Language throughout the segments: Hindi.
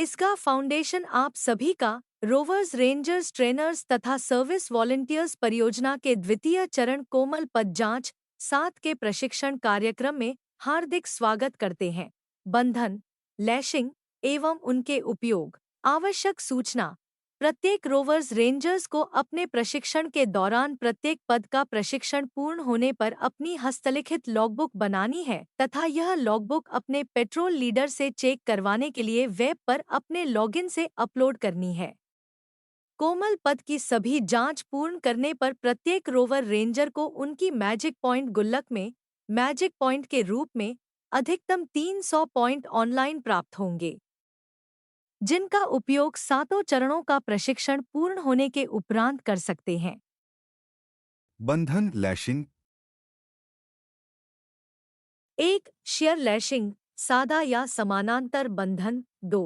इसका फाउंडेशन आप सभी का रोवर्स रेंजर्स ट्रेनर्स तथा सर्विस वॉलंटियर्स परियोजना के द्वितीय चरण कोमल पद जांच 7 के प्रशिक्षण कार्यक्रम में हार्दिक स्वागत करते हैं। बंधन, लैशिंग एवं उनके उपयोग। आवश्यक सूचना। प्रत्येक रोवर्स रेंजर्स को अपने प्रशिक्षण के दौरान प्रत्येक पद का प्रशिक्षण पूर्ण होने पर अपनी हस्तलिखित लॉगबुक बनानी है तथा यह लॉगबुक अपने पेट्रोल लीडर से चेक करवाने के लिए वेब पर अपने लॉगिन से अपलोड करनी है। कोमल पद की सभी जांच पूर्ण करने पर प्रत्येक रोवर रेंजर को उनकी मैजिक पॉइंट गुल्लक में मैजिक पॉइंट के रूप में अधिकतम 300 पॉइंट ऑनलाइन प्राप्त होंगे, जिनका उपयोग 7 चरणों का प्रशिक्षण पूर्ण होने के उपरांत कर सकते हैं। बंधन लैशिंग। 1. शेयर लैशिंग, सादा या समानांतर बंधन। 2.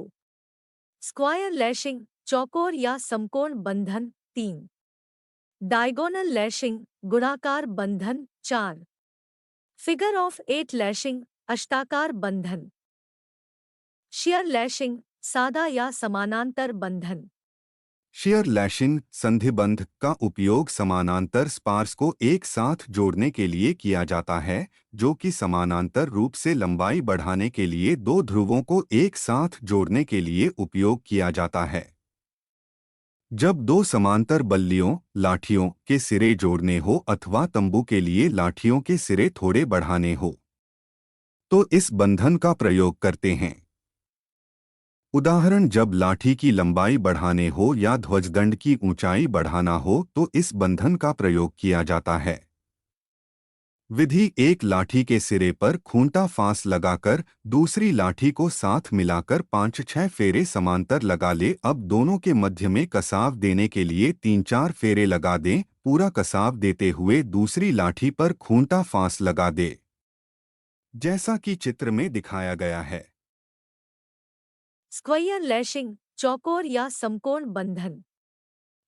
स्क्वायर लैशिंग, चौकोर या समकोण बंधन। 3. डायगोनल लैशिंग, गुणाकार बंधन। 4. फिगर ऑफ 8 लैशिंग, अष्टाकार बंधन। शेयर लैशिंग, सादा या समानांतर बंधन। शेयर लैशिंग संधिबंध का उपयोग समानांतर स्पार्स को एक साथ जोड़ने के लिए किया जाता है, जो कि समानांतर रूप से लंबाई बढ़ाने के लिए दो ध्रुवों को एक साथ जोड़ने के लिए उपयोग किया जाता है। जब दो समांतर बल्लियों लाठियों के सिरे जोड़ने हो अथवा तंबू के लिए लाठियों के सिरे थोड़े बढ़ाने हो, तो इस बंधन का प्रयोग करते हैं। उदाहरण, जब लाठी की लंबाई बढ़ाने हो या ध्वजदंड की ऊंचाई बढ़ाना हो तो इस बंधन का प्रयोग किया जाता है। विधि: एक लाठी के सिरे पर खूंटा फांस लगाकर दूसरी लाठी को साथ मिलाकर 5-6 फेरे समांतर लगा ले। अब दोनों के मध्य में कसाव देने के लिए 3-4 फेरे लगा दें। पूरा कसाव देते हुए दूसरी लाठी पर खूंटा फांस लगा दे, जैसा कि चित्र में दिखाया गया है। स्क्वायर लैशिंग, चौकोर या समकोण बंधन।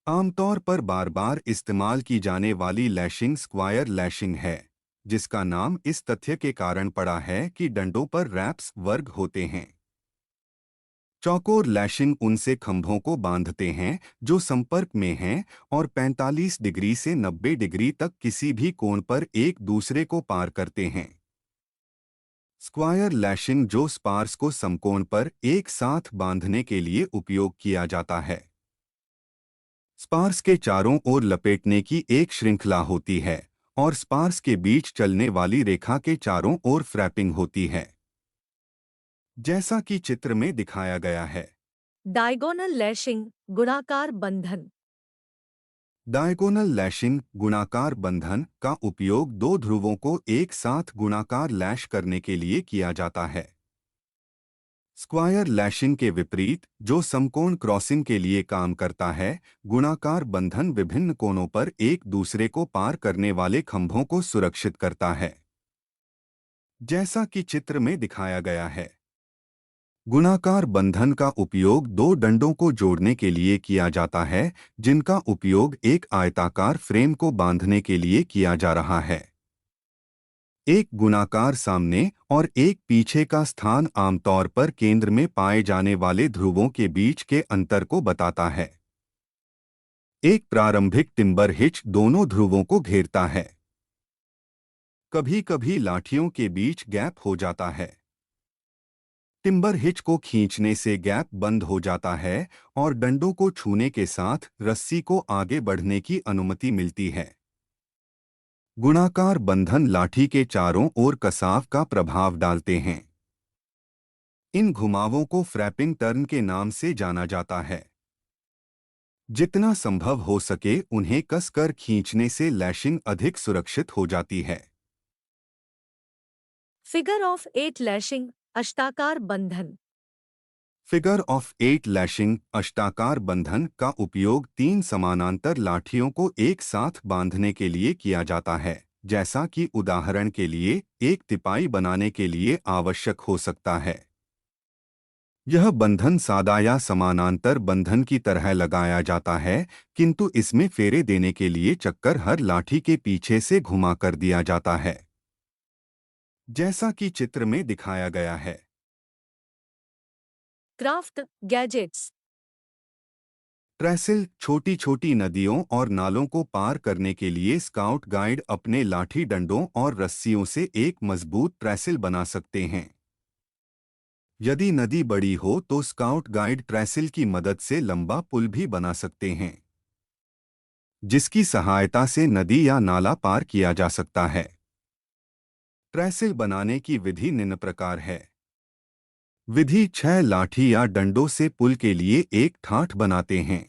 आमतौर पर बार बार इस्तेमाल की जाने वाली लैशिंग स्क्वायर लैशिंग है, जिसका नाम इस तथ्य के कारण पड़ा है कि डंडों पर रैप्स वर्ग होते हैं। चौकोर लैशिंग उनसे खंभों को बांधते हैं जो संपर्क में हैं और 45 डिग्री से 90 डिग्री तक किसी भी कोण पर एक दूसरे को पार करते हैं। स्क्वायर लैशिंग जो स्पार्स को समकोण पर एक साथ बांधने के लिए उपयोग किया जाता है। स्पार्स के चारों ओर लपेटने की एक श्रृंखला होती है और स्पार्स के बीच चलने वाली रेखा के चारों ओर फ्रैपिंग होती है, जैसा कि चित्र में दिखाया गया है। डायगोनल लैशिंग, गुणाकार बंधन। डायगोनल लैशिंग गुणाकार बंधन का उपयोग दो ध्रुवों को एक साथ गुणाकार लैश करने के लिए किया जाता है। स्क्वायर लैशिंग के विपरीत, जो समकोण क्रॉसिंग के लिए काम करता है, गुणाकार बंधन विभिन्न कोणों पर एक दूसरे को पार करने वाले खंभों को सुरक्षित करता है, जैसा कि चित्र में दिखाया गया है। गुणाकार बंधन का उपयोग दो डंडों को जोड़ने के लिए किया जाता है, जिनका उपयोग एक आयताकार फ्रेम को बांधने के लिए किया जा रहा है। एक गुणाकार सामने और एक पीछे का स्थान आमतौर पर केंद्र में पाए जाने वाले ध्रुवों के बीच के अंतर को बताता है। एक प्रारंभिक टिम्बर हिच दोनों ध्रुवों को घेरता है। कभी कभी लाठियों के बीच गैप हो जाता है। टिम्बर हिच को खींचने से गैप बंद हो जाता है और डंडों को छूने के साथ रस्सी को आगे बढ़ने की अनुमति मिलती है। गुणाकार बंधन लाठी के चारों ओर कसाव का प्रभाव डालते हैं। इन घुमावों को फ्रैपिंग टर्न के नाम से जाना जाता है। जितना संभव हो सके उन्हें कसकर खींचने से लैशिंग अधिक सुरक्षित हो जाती है। फिगर ऑफ 8 लैशिंग, अष्टाकार बंधन। फिगर ऑफ 8 लैशिंग अष्टाकार बंधन का उपयोग तीन समानांतर लाठियों को एक साथ बांधने के लिए किया जाता है, जैसा कि उदाहरण के लिए एक तिपाई बनाने के लिए आवश्यक हो सकता है। यह बंधन सादा या समानांतर बंधन की तरह लगाया जाता है, किंतु इसमें फेरे देने के लिए चक्कर हर लाठी के पीछे से घुमा कर दिया जाता है, जैसा कि चित्र में दिखाया गया है। Craft gadgets. ट्रेसिल छोटी छोटी नदियों और नालों को पार करने के लिए स्काउट गाइड अपने लाठी डंडों और रस्सियों से एक मजबूत ट्रेसिल बना सकते हैं। यदि नदी बड़ी हो तो स्काउट गाइड ट्रेसिल की मदद से लंबा पुल भी बना सकते हैं, जिसकी सहायता से नदी या नाला पार किया जा सकता है। ट्रेसिल बनाने की विधि निम्न प्रकार है। विधि 6 लाठी या डंडों से पुल के लिए एक ठाठ बनाते हैं।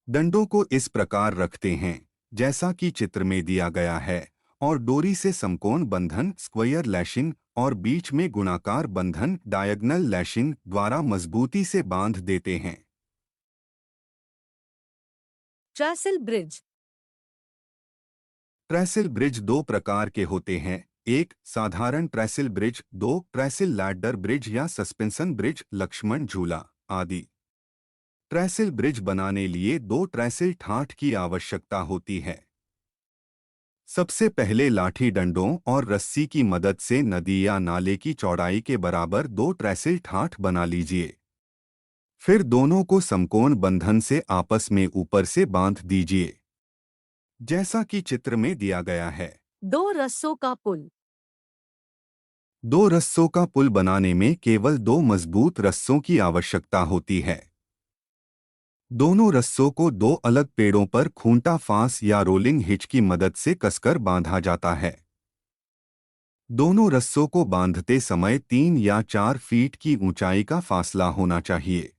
डंडों को इस प्रकार रखते हैं जैसा कि चित्र में दिया गया है और डोरी से समकोण बंधन स्क्वायर लैशिंग और बीच में गुणाकार बंधन डायगोनल लैशिंग द्वारा मजबूती से बांध देते हैं। ट्रेसिल ब्रिज। ट्रेसिल ब्रिज दो प्रकार के होते हैं। एक साधारण ट्रेसिल ब्रिज, दो ट्रेसिल लैडर ब्रिज या सस्पेंशन ब्रिज, लक्ष्मण झूला आदि। ट्रेसिल ब्रिज बनाने लिए दो ट्रेसिल ठाठ की आवश्यकता होती है। सबसे पहले लाठी डंडों और रस्सी की मदद से नदी या नाले की चौड़ाई के बराबर दो ट्रेसिल ठाठ बना लीजिए। फिर दोनों को समकोण बंधन से आपस में ऊपर से बांध दीजिए, जैसा कि चित्र में दिया गया है। दो रस्सों का पुल। दो रस्सों का पुल बनाने में केवल दो मजबूत रस्सों की आवश्यकता होती है। दोनों रस्सों को दो अलग पेड़ों पर खूंटा फांस या रोलिंग हिच की मदद से कसकर बांधा जाता है। दोनों रस्सों को बांधते समय 3 या 4 फीट की ऊंचाई का फासला होना चाहिए।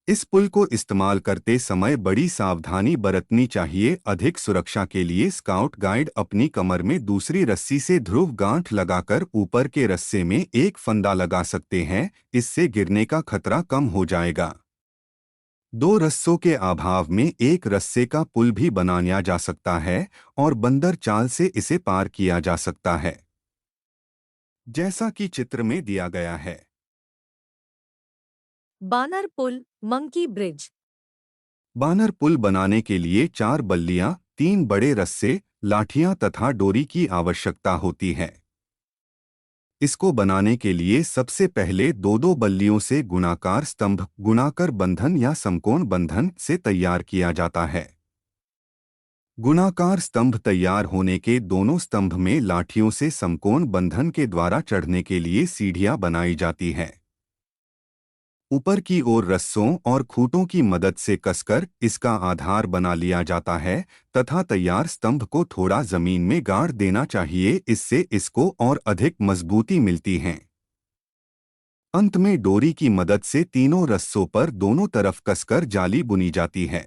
इस पुल को इस्तेमाल करते समय बड़ी सावधानी बरतनी चाहिए। अधिक सुरक्षा के लिए स्काउट गाइड अपनी कमर में दूसरी रस्सी से ध्रुव गांठ लगाकर ऊपर के रस्से में एक फंदा लगा सकते हैं। इससे गिरने का खतरा कम हो जाएगा। दो रस्सों के अभाव में एक रस्से का पुल भी बनाया जा सकता है और बंदर चाल से इसे पार किया जा सकता है, जैसा कि चित्र में दिया गया है। बानर पुल मंकी ब्रिज। बानर पुल बनाने के लिए 4 बल्लियां, 3 बड़े रस्से, लाठियां तथा डोरी की आवश्यकता होती है। इसको बनाने के लिए सबसे पहले दो दो बल्लियों से गुणाकार स्तंभ, गुणाकर बंधन या समकोण बंधन से तैयार किया जाता है। गुणाकार स्तंभ तैयार होने के दोनों स्तंभ में लाठियों से समकोण बंधन के द्वारा चढ़ने के लिए सीढ़ियां बनाई जाती हैं। ऊपर की ओर रस्सों और खूंटों की मदद से कसकर इसका आधार बना लिया जाता है तथा तैयार स्तंभ को थोड़ा जमीन में गाड़ देना चाहिए। इससे इसको और अधिक मजबूती मिलती है। अंत में डोरी की मदद से तीनों रस्सों पर दोनों तरफ कसकर जाली बुनी जाती है,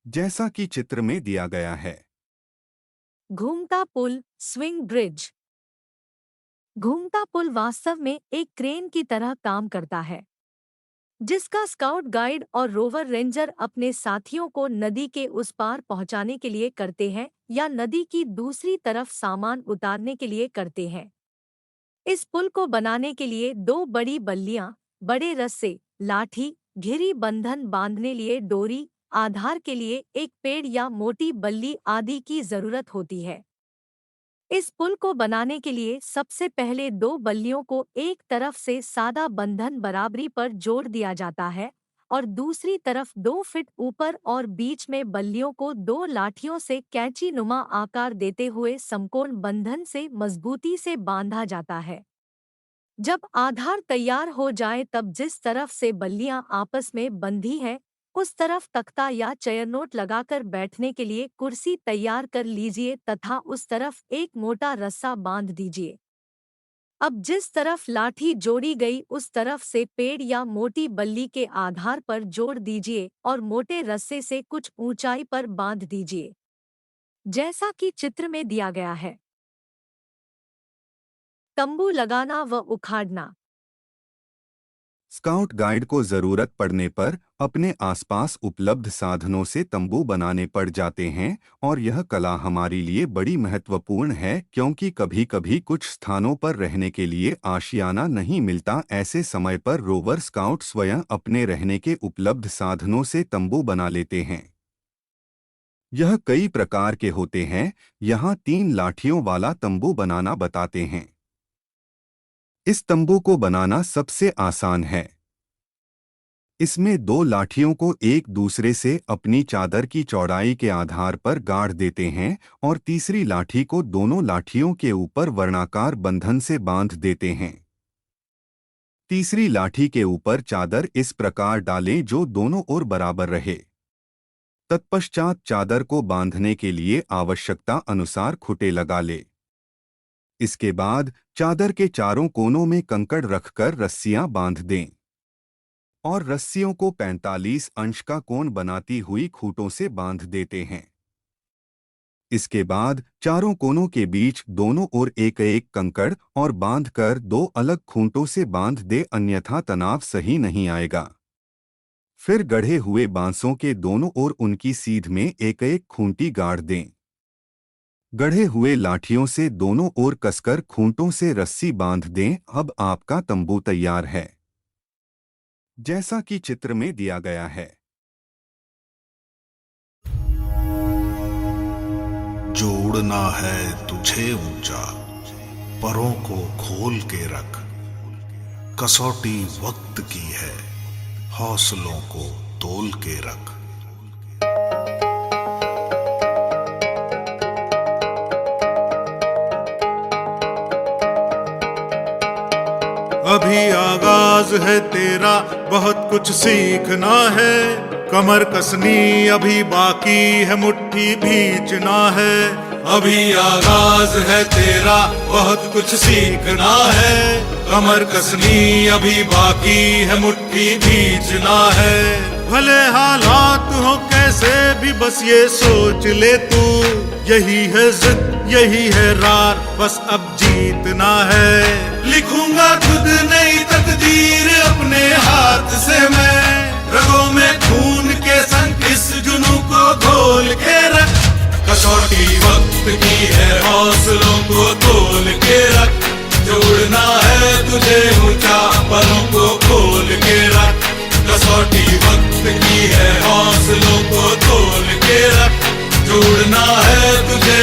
जैसा कि चित्र में दिया गया है। घूमता पुल स्विंग ब्रिज। घूमता पुल वास्तव में एक क्रेन की तरह काम करता है, जिसका स्काउट गाइड और रोवर रेंजर अपने साथियों को नदी के उस पार पहुंचाने के लिए करते हैं या नदी की दूसरी तरफ सामान उतारने के लिए करते हैं। इस पुल को बनाने के लिए दो बड़ी बल्लियां, बड़े रस्से, लाठी, घिरी बंधन बांधने लिए डोरी, आधार के लिए एक पेड़ या मोटी बल्ली आदि की जरूरत होती है। इस पुल को बनाने के लिए सबसे पहले दो बल्लियों को एक तरफ से सादा बंधन बराबरी पर जोड़ दिया जाता है और दूसरी तरफ 2 फीट ऊपर और बीच में बल्लियों को दो लाठियों से कैंची नुमा आकार देते हुए समकोण बंधन से मजबूती से बांधा जाता है। जब आधार तैयार हो जाए तब जिस तरफ से बल्लियां आपस में बंधी हैं, उस तरफ तख्ता या चेयरनोट लगाकर बैठने के लिए कुर्सी तैयार कर लीजिए तथा उस तरफ एक मोटा रस्सा बांध दीजिए। अब जिस तरफ लाठी जोड़ी गई उस तरफ से पेड़ या मोटी बल्ली के आधार पर जोड़ दीजिए और मोटे रस्से से कुछ ऊंचाई पर बांध दीजिए, जैसा कि चित्र में दिया गया है। तंबू लगाना व उखाड़ना। स्काउट गाइड को जरूरत पड़ने पर अपने आसपास उपलब्ध साधनों से तंबू बनाने पड़ जाते हैं और यह कला हमारे लिए बड़ी महत्वपूर्ण है क्योंकि कभी-कभी कुछ स्थानों पर रहने के लिए आशियाना नहीं मिलता। ऐसे समय पर रोवर स्काउट स्वयं अपने रहने के उपलब्ध साधनों से तंबू बना लेते हैं। यह कई प्रकार के होते हैं। यहाँ 3 लाठियों वाला तंबू बनाना बताते हैं। इस तंबू को बनाना सबसे आसान है। इसमें दो लाठियों को एक दूसरे से अपनी चादर की चौड़ाई के आधार पर गाड़ देते हैं और तीसरी लाठी को दोनों लाठियों के ऊपर वर्णाकार बंधन से बांध देते हैं। तीसरी लाठी के ऊपर चादर इस प्रकार डालें जो दोनों ओर बराबर रहे। तत्पश्चात चादर को बांधने के लिए आवश्यकता अनुसार खूंटे लगा ले। इसके बाद चादर के चारों कोनों में कंकड़ रखकर रस्सियां बांध दें और रस्सियों को 45 अंश का कोण बनाती हुई खूंटों से बांध देते हैं। इसके बाद चारों कोनों के बीच दोनों ओर एक एक कंकड़ और बांधकर दो अलग खूंटों से बांध दे, अन्यथा तनाव सही नहीं आएगा। फिर गढ़े हुए बांसों के दोनों ओर उनकी सीध में एक एक खूंटी गाड़ दें। गढ़े हुए लाठियों से दोनों ओर कसकर खूंटों से रस्सी बांध दें। अब आपका तंबू तैयार है, जैसा कि चित्र में दिया गया है। जोड़ना है तुझे ऊंचा, परों को खोल के रख। कसौटी वक्त की है, हौसलों को तोल के रख। अभी आगाज है तेरा, बहुत कुछ सीखना है। कमर कसनी अभी बाकी है, मुट्ठी भींचना है। अभी आगाज है तेरा, बहुत कुछ सीखना है। कमर कसनी अभी बाकी है, मुट्ठी भींचना है। भले हालात हो कैसे भी, बस ये सोच ले तू, यही है जिद, यही है रार, बस अब जीतना है। लिखूंगा खुद नई तकदीर अपने हाथ से मैं, रगों में खून के संग इस जुनू को घोल के रख। कसौटी वक्त की है, हौसलों को तोल के रख। जोड़ना है तुझे ऊंचा, परों को खोल के रख। कसौटी वक्त की है, हौसलों को तोल के रख। जोड़ना है तुझे